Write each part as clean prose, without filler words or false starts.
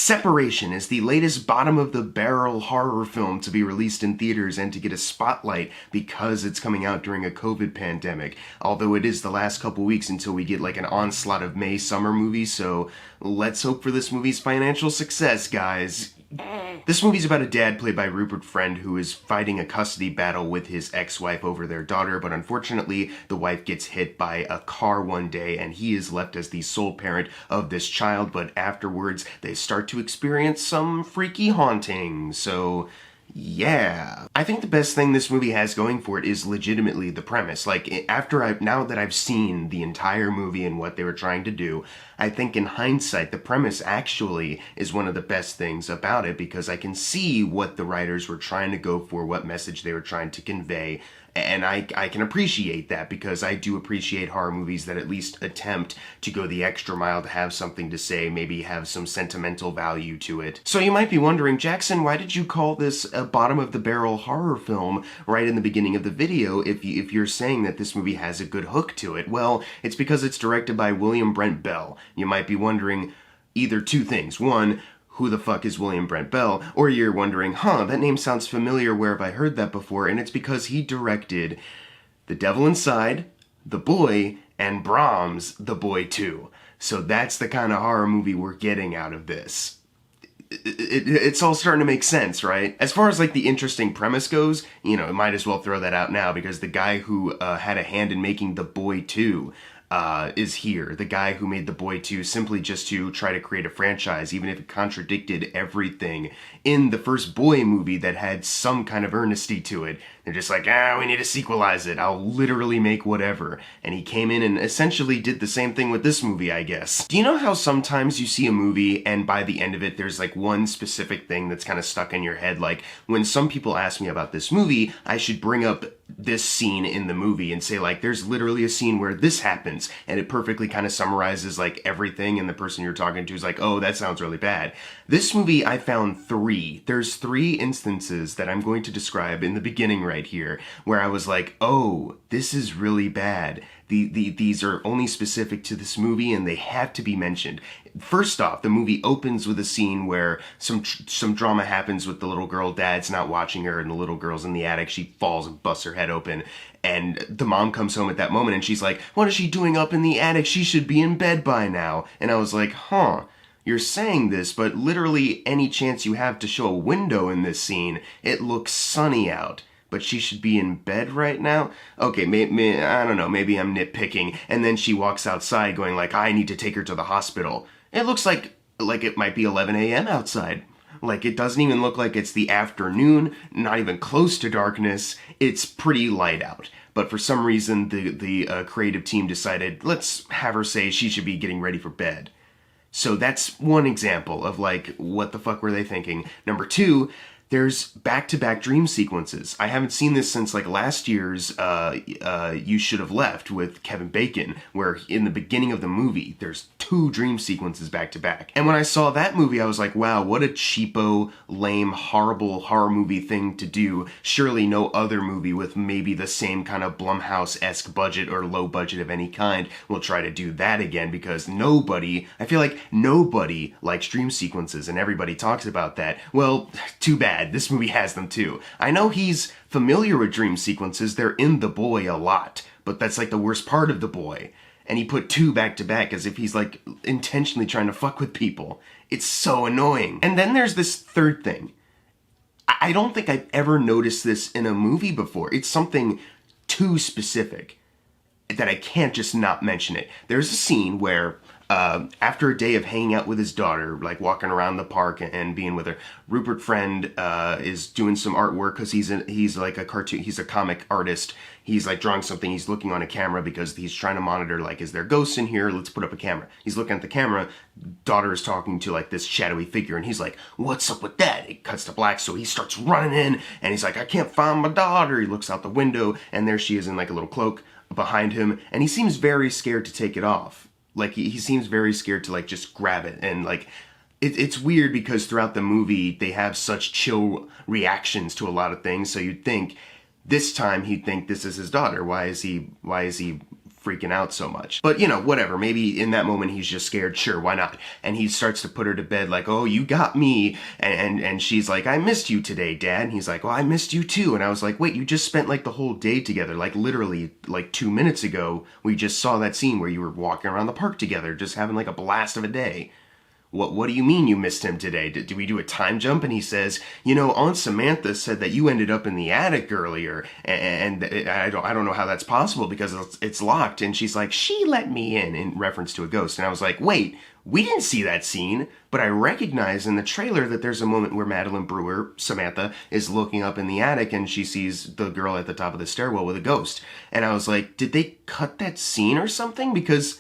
Separation is the latest bottom-of-the-barrel horror film to be released in theaters and to get a spotlight because it's coming out during a COVID pandemic. Although it is the last couple weeks until we get like an onslaught of May summer movies, so let's hope for this movie's financial success, guys. This movie's about a dad played by Rupert who is fighting a custody battle with his ex-wife over their daughter, but unfortunately the wife gets hit by a car one day and he is left as the sole parent of this child, but afterwards they start to experience some freaky hauntings, so yeah. I think the best thing this movie has going for it is legitimately the premise. Like, now that I've seen the entire movie and what they were trying to do, I think in hindsight, the premise actually is one of the best things about it because I can see what the writers were trying to go for, what message they were trying to convey, and I can appreciate that because I do appreciate horror movies that at least attempt to go the extra mile to have something to say, maybe have some sentimental value to it. So you might be wondering, Jackson, why did you call this a bottom-of-the-barrel horror film right in the beginning of the video if you're saying that this movie has a good hook to it? Well, it's because it's directed by William Brent Bell. You might be wondering either two things. One, who the fuck is William Brent Bell? Or you're wondering, that name sounds familiar, where have I heard that before? And it's because he directed The Devil Inside, The Boy, and Brahms, The Boy 2. So that's the kind of horror movie we're getting out of this. It's all starting to make sense, right? As far as like the interesting premise goes, might as well throw that out now because the guy who had a hand in making The Boy 2 is here. The guy who made The Boy 2 simply just to try to create a franchise, even if it contradicted everything in the first Boy movie that had some kind of earnesty to it. They're just like, we need to sequelize it. I'll literally make whatever. And he came in and essentially did the same thing with this movie, I guess. Do you know how sometimes you see a movie and by the end of it there's like one specific thing that's kind of stuck in your head? Like when some people ask me about this movie, I should bring up this scene in the movie and say like, there's literally a scene where this happens and it perfectly kind of summarizes like everything, and the person you're talking to is like, oh, that sounds really bad. This movie, I found three. There's three instances that I'm going to describe in the beginning right here where I was like, oh, this is really bad. These are only specific to this movie and they have to be mentioned. First off, the movie opens with a scene where some drama happens with the little girl. Dad's not watching her and the little girl's in the attic. She falls and busts her head open. And the mom comes home at that moment and she's like, what is she doing up in the attic? She should be in bed by now. And I was like, you're saying this, but literally any chance you have to show a window in this scene, it looks sunny out. But she should be in bed right now? Okay, I don't know, maybe I'm nitpicking. And then she walks outside going like, I need to take her to the hospital. It looks like it might be 11 a.m. outside. Like, it doesn't even look like it's the afternoon, not even close to darkness. It's pretty light out. But for some reason, the creative team decided, let's have her say she should be getting ready for bed. So that's one example of like, what the fuck were they thinking? Number two, there's back-to-back dream sequences. I haven't seen this since like last year's You Should Have Left with Kevin Bacon, where in the beginning of the movie, there's two dream sequences back-to-back. And when I saw that movie, I was like, wow, what a cheapo, lame, horrible horror movie thing to do. Surely no other movie with maybe the same kind of Blumhouse-esque budget or low budget of any kind will try to do that again, because I feel like nobody likes dream sequences and everybody talks about that. Well, too bad. This movie has them too. I know he's familiar with dream sequences. They're in The Boy a lot, but that's like the worst part of The Boy. And he put two back to back as if he's like intentionally trying to fuck with people. It's so annoying. And then there's this third thing. I don't think I've ever noticed this in a movie before. It's something too specific that I can't just not mention it. There's a scene where after a day of hanging out with his daughter, like walking around the park and being with her, Rupert is doing some artwork because he's like a cartoon, he's a comic artist. He's like drawing something, he's looking on a camera because he's trying to monitor like, is there ghosts in here? Let's put up a camera. He's looking at the camera, daughter is talking to like this shadowy figure and he's like, what's up with that? It cuts to black, so he starts running in and he's like, I can't find my daughter. He looks out the window and there she is in like a little cloak behind him and he seems very scared to take it off. Like, he seems very scared to, like, just grab it. And, like, it's weird because throughout the movie, they have such chill reactions to a lot of things. So you'd think, this time he'd think this is his daughter. Why is he freaking out so much. But, you know, whatever. Maybe in that moment he's just scared. Sure, why not? And he starts to put her to bed like, oh, you got me. And she's like, I missed you today, Dad. And he's like, well, I missed you too. And I was like, wait, you just spent like the whole day together. Like literally like 2 minutes ago, we just saw that scene where you were walking around the park together, just having like a blast of a day. What do you mean you missed him today? Did we do a time jump? And he says, you know, Aunt Samantha said that you ended up in the attic earlier, and I don't know how that's possible because it's locked. And she's like, she let me in reference to a ghost. And I was like, wait, we didn't see that scene, but I recognize in the trailer that there's a moment where Madeline Brewer, Samantha, is looking up in the attic and she sees the girl at the top of the stairwell with a ghost. And I was like, did they cut that scene or something? Because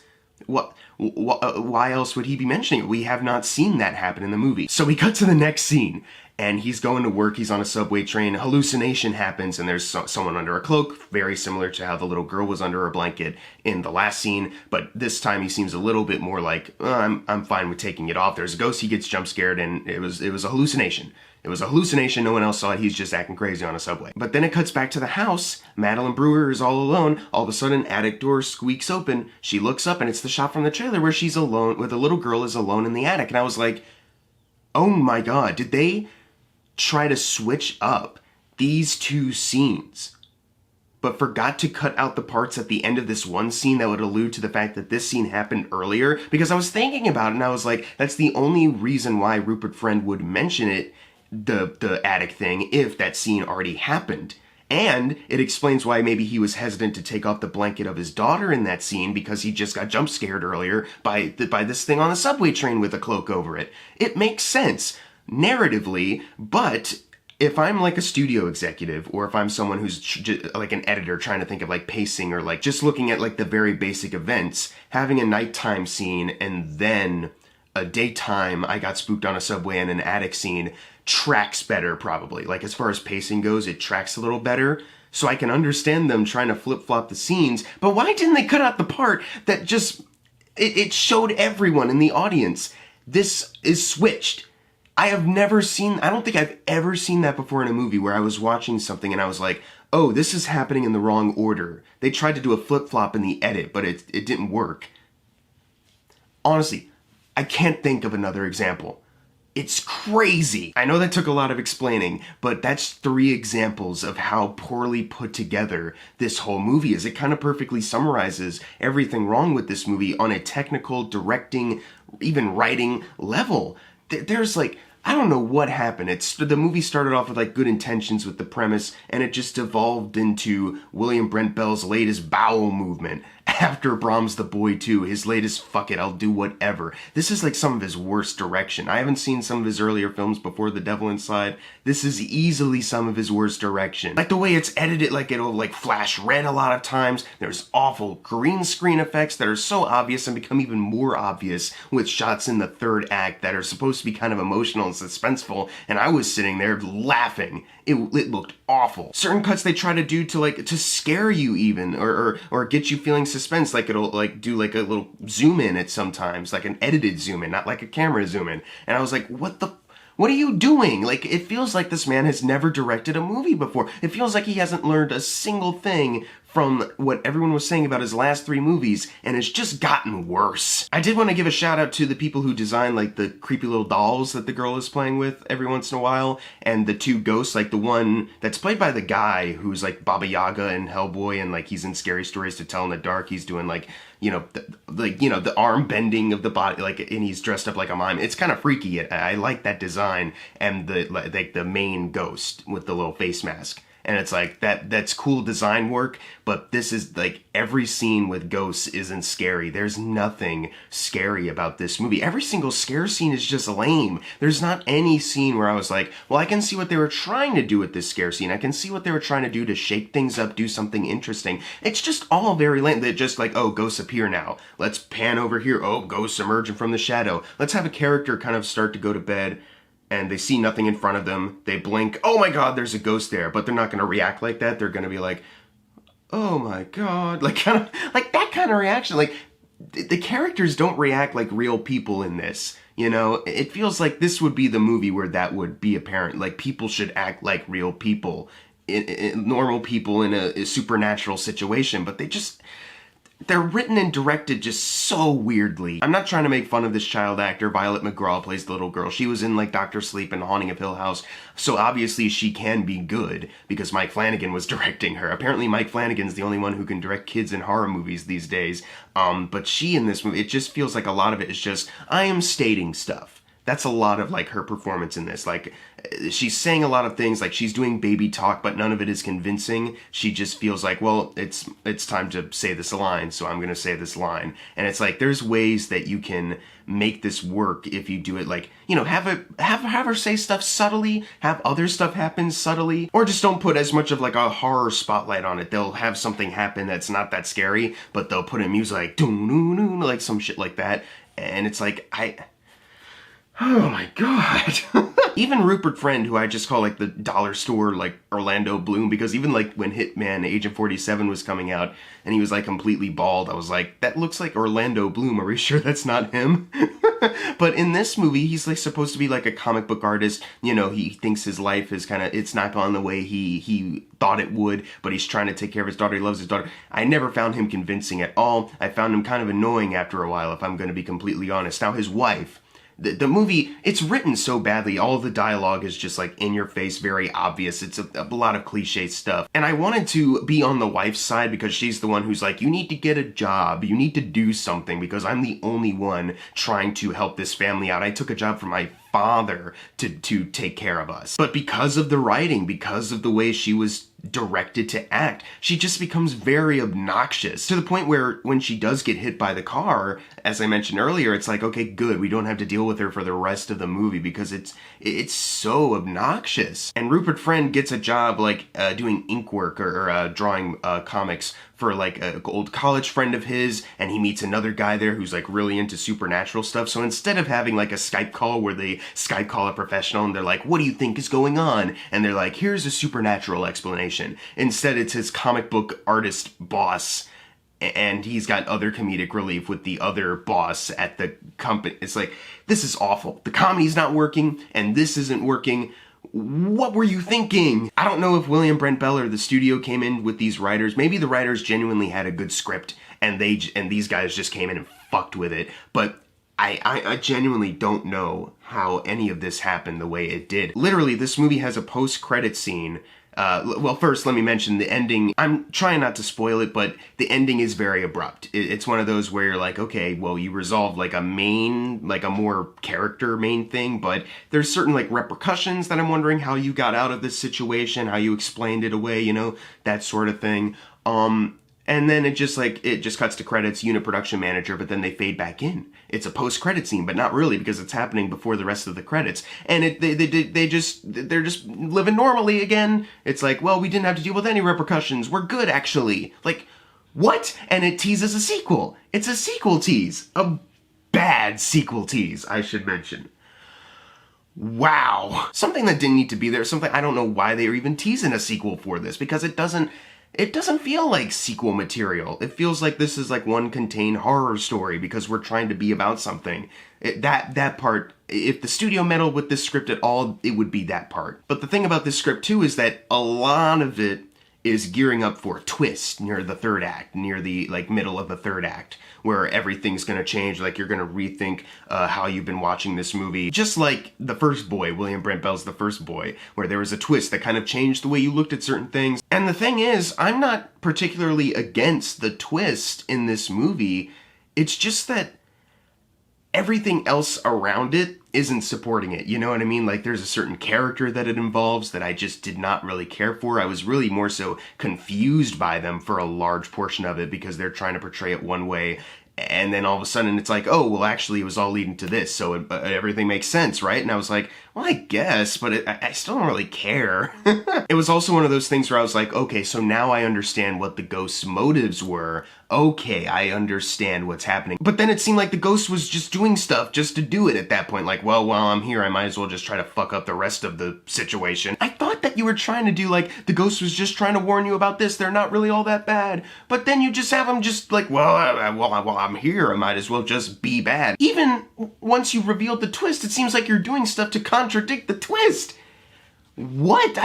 why else would he be mentioning it? We have not seen that happen in the movie. So we cut to the next scene, and he's going to work, he's on a subway train, hallucination happens, and there's someone under a cloak, very similar to how the little girl was under a blanket in the last scene, but this time he seems a little bit more like, I'm fine with taking it off. There's a ghost, he gets jump scared, and it was a hallucination. It was a hallucination, no one else saw it, he's just acting crazy on a subway. But then it cuts back to the house, Madeline Brewer is all alone, all of a sudden attic door squeaks open, she looks up and it's the shot from the trailer where she's alone, where the little girl is alone in the attic, and I was like, oh my god, did they try to switch up these two scenes, but forgot to cut out the parts at the end of this one scene that would allude to the fact that this scene happened earlier? Because I was thinking about it and I was like, that's the only reason why Rupert Friend would mention it, the attic thing, if that scene already happened. And it explains why maybe he was hesitant to take off the blanket of his daughter in that scene because he just got jump scared earlier by this thing on the subway train with a cloak over it. It makes sense narratively, but if I'm like a studio executive, or if I'm someone who's like an editor trying to think of like pacing, or like just looking at like the very basic events, having a nighttime scene and then a daytime I got spooked on a subway and an attic scene tracks better probably. Like as far as pacing goes, it tracks a little better. So I can understand them trying to flip-flop the scenes, but why didn't they cut out the part that just, it showed everyone in the audience, this is switched. I don't think I've ever seen that before in a movie where I was watching something and I was like, oh, this is happening in the wrong order. They tried to do a flip-flop in the edit, but it didn't work. Honestly, I can't think of another example. It's crazy. I know that took a lot of explaining, but that's 3 examples of how poorly put together this whole movie is. It kind of perfectly summarizes everything wrong with this movie on a technical, directing, even writing level. There's like, I don't know what happened. The movie started off with like good intentions with the premise, and it just evolved into William Brent Bell's latest bowel movement after Brahms the Boy 2, his latest fuck it, I'll do whatever. This is like some of his worst direction. I haven't seen some of his earlier films before The Devil Inside. This is easily some of his worst direction. Like the way it's edited, like it'll like flash red a lot of times. There's awful green screen effects that are so obvious and become even more obvious with shots in the 3rd act that are supposed to be kind of emotional and suspenseful, and I was sitting there laughing. It looked awful. Certain cuts they try to do to scare you even, or get you feeling suspense, like it'll like do like a little zoom in at sometimes, like an edited zoom in, not like a camera zoom in. And I was like, what are you doing? Like, it feels like this man has never directed a movie before. It feels like he hasn't learned a single thing from what everyone was saying about his last 3 movies, and it's just gotten worse. I did want to give a shout out to the people who design like the creepy little dolls that the girl is playing with every once in a while, and the 2 ghosts, like the one that's played by the guy who's like Baba Yaga in Hellboy, and like he's in Scary Stories to Tell in the Dark. He's doing like, the arm bending of the body, like, and he's dressed up like a mime. It's kind of freaky. I like that design, and the main ghost with the little face mask. And it's like, that's cool design work, but this is like, every scene with ghosts isn't scary. There's nothing scary about this movie. Every single scare scene is just lame. There's not any scene where I was like, well, I can see what they were trying to do with this scare scene. I can see what they were trying to do to shake things up, do something interesting. It's just all very lame. They're just like, oh, ghosts appear now. Let's pan over here. Oh, ghosts emerging from the shadow. Let's have a character kind of start to go to bed, and they see nothing in front of them. They blink, oh my god, there's a ghost there. But they're not going to react like that. They're going to be like, oh my god. Like, kind of, like that kind of reaction. Like, the characters don't react like real people in this. You know, it feels like this would be the movie where that would be apparent. Like, people should act like real people, normal people in a supernatural situation. But they just, they're written and directed just so weirdly. I'm not trying to make fun of this child actor. Violet McGraw plays the little girl. She was in like Dr. Sleep and The Haunting of Hill House, so obviously she can be good because Mike Flanagan was directing her. Apparently Mike Flanagan's the only one who can direct kids in horror movies these days. But she in this movie, it just feels like a lot of it is just, I am stating stuff. That's a lot of like her performance in this. Like she's saying a lot of things, like she's doing baby talk, but none of it is convincing. She just feels like, well, it's time to say this line, so I'm gonna say this line. And it's like there's ways that you can make this work if you do it like, you know, have her say stuff subtly, have other stuff happen subtly, or just don't put as much of like a horror spotlight on it. They'll have something happen that's not that scary, but they'll put in music like doo-doo-doo, like some shit like that. And it's like oh my god. Even Rupert Friend, who I just call like the dollar store like Orlando Bloom, because even like when Hitman Agent 47 was coming out and he was like completely bald, I was like, that looks like Orlando Bloom, are we sure that's not him? But in this movie, he's like supposed to be like a comic book artist. You know, he thinks his life is kind of, it's not gone the way he thought it would, but he's trying to take care of his daughter. He loves his daughter. I never found him convincing at all. I found him kind of annoying after a while, if I'm going to be completely honest. Now, his wife, the movie, it's written so badly. All of the dialogue is just like in your face, very obvious. It's a lot of cliche stuff. And I wanted to be on the wife's side because she's the one who's like, you need to get a job. You need to do something because I'm the only one trying to help this family out. I took a job from my father to take care of us. But because of the writing, because of the way she was directed to act, she just becomes very obnoxious to the point where when she does get hit by the car, as I mentioned earlier, it's like, okay, good, we don't have to deal with her for the rest of the movie because it's so obnoxious. And Rupert Friend gets a job like doing ink work or drawing comics for like an old college friend of his, and he meets another guy there who's like really into supernatural stuff. So instead of having like a Skype call where they Skype call a professional and they're like, what do you think is going on? And they're like, here's a supernatural explanation. Instead, it's his comic book artist boss, and he's got other comedic relief with the other boss at the company. It's like, this is awful. The comedy's not working, and this isn't working. What were you thinking? I don't know if William Brent Bell or the studio came in with these writers. Maybe the writers genuinely had a good script and these guys just came in and fucked with it. But I genuinely don't know how any of this happened the way it did. Literally, this movie has a post-credit scene. Well, first, let me mention the ending. I'm trying not to spoil it, but the ending is very abrupt. It's one of those where you're like, okay, well, you resolved like a more character main thing, but there's certain like repercussions that I'm wondering how you got out of this situation, how you explained it away, you know, that sort of thing. And then it just cuts to credits, unit production manager, but then they fade back in. It's a post-credit scene, but not really because it's happening before the rest of the credits. And they're just living normally again. It's like, well, we didn't have to deal with any repercussions. We're good, actually. Like, what? And it teases a sequel. It's a sequel tease. A bad sequel tease, I should mention. Wow. Something that didn't need to be there. Something I don't know why they are even teasing a sequel for this, because it doesn't feel like sequel material. It feels like this is like one contained horror story because we're trying to be about something. That part, if the studio meddled with this script at all, it would be that part. But the thing about this script too is that a lot of it is gearing up for a twist near the third act, near the like middle of the third act, where everything's gonna change, like you're gonna rethink how you've been watching this movie. Just like The First Boy, William Brent Bell's The First Boy, where there was a twist that kind of changed the way you looked at certain things. And the thing is, I'm not particularly against the twist in this movie. It's just that everything else around it isn't supporting it, you know what I mean? Like there's a certain character that it involves that I just did not really care for. I was really more so confused by them for a large portion of it because they're trying to portray it one way, and then all of a sudden it's like, oh, well actually it was all leading to this, so everything makes sense, right? And I was like, well, I guess, but I still don't really care. It was also one of those things where I was like, okay, so now I understand what the ghost's motives were. Okay, I understand what's happening. But then it seemed like the ghost was just doing stuff just to do it at that point. Like, well, while I'm here, I might as well just try to fuck up the rest of the situation. I thought that you were trying to do, like, the ghost was just trying to warn you about this. They're not really all that bad. But then you just have them just like, well, I'm here. I might as well just be bad. Even once you revealed the twist, it seems like you're doing stuff to contradict the twist. What?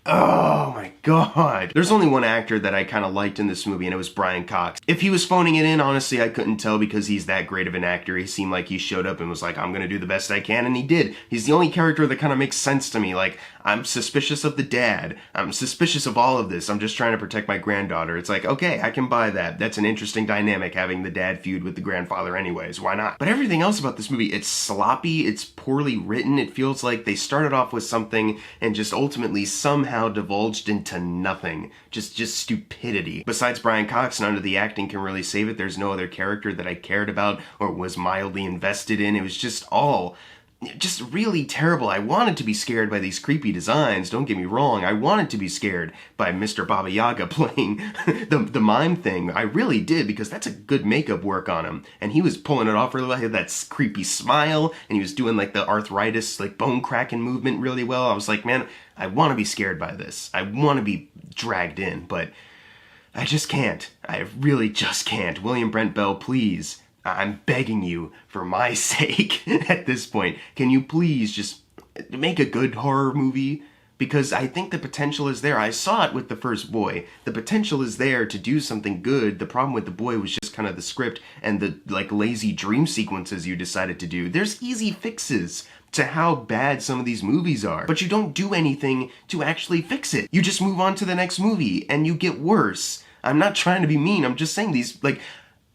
Oh my god. There's only one actor that I kind of liked in this movie, and it was Brian Cox. If he was phoning it in, honestly, I couldn't tell because he's that great of an actor. He seemed like he showed up and was like, I'm gonna do the best I can, and he did. He's the only character that kind of makes sense to me. Like, I'm suspicious of the dad. I'm suspicious of all of this. I'm just trying to protect my granddaughter. It's like, okay, I can buy that. That's an interesting dynamic, having the dad feud with the grandfather anyways. Why not? But everything else about this movie, it's sloppy, it's poorly written. It feels like they started off with something and just ultimately somehow divulged into nothing. Just stupidity. Besides Brian Cox, none of the acting can really save it. There's no other character that I cared about or was mildly invested in. It was just all just really terrible. I wanted to be scared by these creepy designs, don't get me wrong. I wanted to be scared by Mr. Baba Yaga playing the mime thing. I really did, because that's a good makeup work on him. And he was pulling it off really well. He had that creepy smile, and he was doing like the arthritis, like bone cracking movement really well. I was like, man, I want to be scared by this. I want to be dragged in, but I just can't. I really just can't. William Brent Bell, please. I'm begging you, for my sake, at this point, can you please just make a good horror movie? Because I think the potential is there. I saw it with The First Boy. The potential is there to do something good. The problem with The Boy was just kind of the script and the like lazy dream sequences you decided to do. There's easy fixes to how bad some of these movies are, but you don't do anything to actually fix it. You just move on to the next movie and you get worse. I'm not trying to be mean. I'm just saying these, like,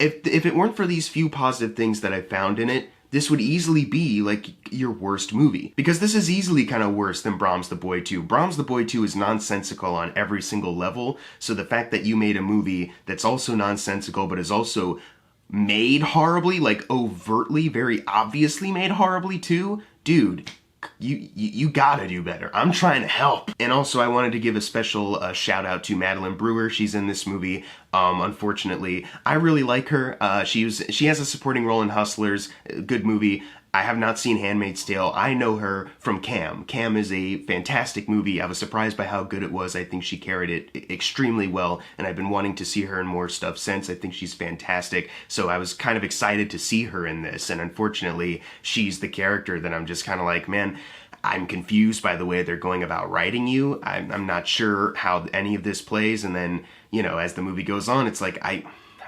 if it weren't for these few positive things that I found in it, this would easily be, like, your worst movie. Because this is easily kind of worse than Brahms the Boy 2. Brahms the Boy 2 is nonsensical on every single level, so the fact that you made a movie that's also nonsensical but is also made horribly, like overtly, very obviously made horribly too, dude, you gotta do better. I'm trying to help. And also I wanted to give a special shout out to Madeline Brewer. She's in this movie. Unfortunately, I really like her. She has a supporting role in Hustlers, good movie. I have not seen Handmaid's Tale. I know her from Cam. Cam is a fantastic movie. I was surprised by how good it was. I think she carried it extremely well, and I've been wanting to see her in more stuff since. I think she's fantastic, so I was kind of excited to see her in this, and unfortunately, she's the character that I'm just kind of like, man, I'm confused by the way they're going about writing you. I'm not sure how any of this plays, and then, you know, as the movie goes on, it's like, I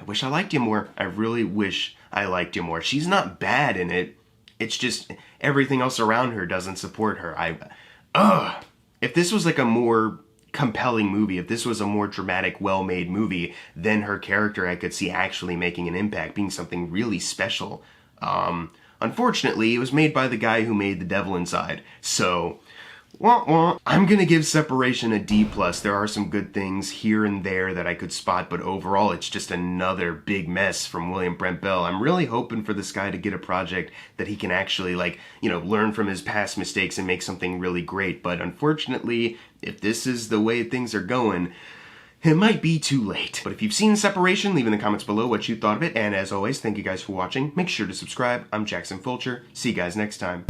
wish I liked you more. I really wish I liked you more. She's not bad in it. It's just everything else around her doesn't support her. If this was like a more compelling movie, if this was a more dramatic, well-made movie, then her character I could see actually making an impact, being something really special. Unfortunately, it was made by the guy who made The Devil Inside, so wah, wah. I'm gonna give Separation a D+. There are some good things here and there that I could spot, but overall it's just another big mess from William Brent Bell. I'm really hoping for this guy to get a project that he can actually, like, you know, learn from his past mistakes and make something really great, but unfortunately, if this is the way things are going, it might be too late. But if you've seen Separation, leave in the comments below what you thought of it, and as always, thank you guys for watching. Make sure to subscribe. I'm Jackson Fulcher. See you guys next time.